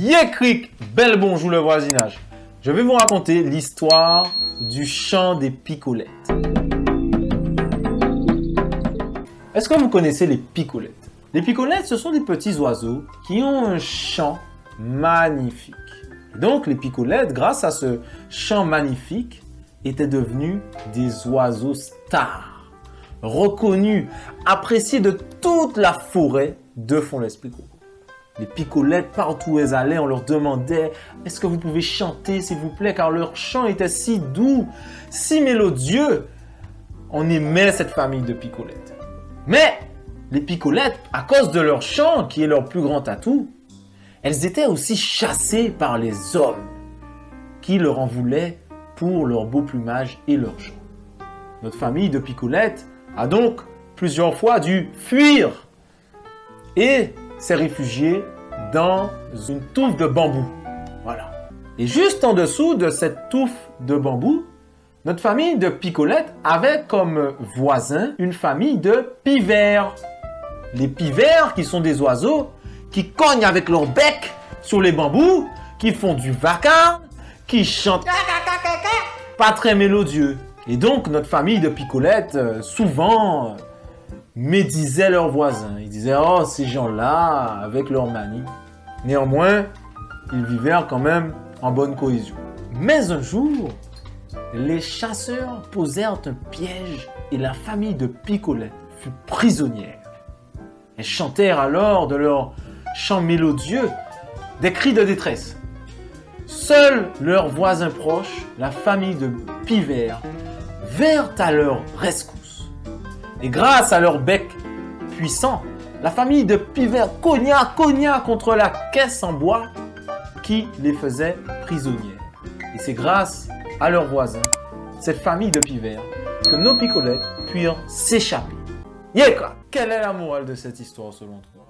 Yécric, bel bonjour le voisinage. Je vais vous raconter l'histoire du chant des picolettes. Est-ce que vous connaissez les picolettes? Les picolettes, ce sont des petits oiseaux qui ont un chant magnifique. Et donc, les picolettes, grâce à ce chant magnifique, étaient devenus des oiseaux stars, reconnus, appréciés de toute la forêt de Font-l'Esprit-Coco. Les picolettes, partout où elles allaient, on leur demandait « Est-ce que vous pouvez chanter, s'il vous plaît ?» Car leur chant était si doux, si mélodieux. On aimait cette famille de picolettes. Mais les picolettes, à cause de leur chant, qui est leur plus grand atout, elles étaient aussi chassées par les hommes, qui leur en voulaient pour leur beau plumage et leur chant. Notre famille de picolettes a donc plusieurs fois dû fuir et s'est réfugiée dans une touffe de bambou. Voilà. Et juste en dessous de cette touffe de bambou, notre famille de picolettes avait comme voisin une famille de pivers. Les pivers qui sont des oiseaux qui cognent avec leur bec sur les bambous, qui font du vacarme, qui chantent pas très mélodieux. Et donc notre famille de picolettes souvent médisait leurs voisins. Ils disaient « Oh, ces gens-là, avec leur manie. » Néanmoins, ils vivaient quand même en bonne cohésion. Mais un jour, les chasseurs posèrent un piège et la famille de picolettes fut prisonnière. Elles chantèrent alors de leur chant mélodieux des cris de détresse. Seuls leurs voisins proches, la famille de pivers, vinrent à leur rescousse. Et grâce à leur bec puissant, la famille de pivers cogna contre la caisse en bois qui les faisait prisonnières. Et c'est grâce à leurs voisins, cette famille de pivers, que nos picolettes purent s'échapper. Yéka, quelle est la morale de cette histoire selon toi?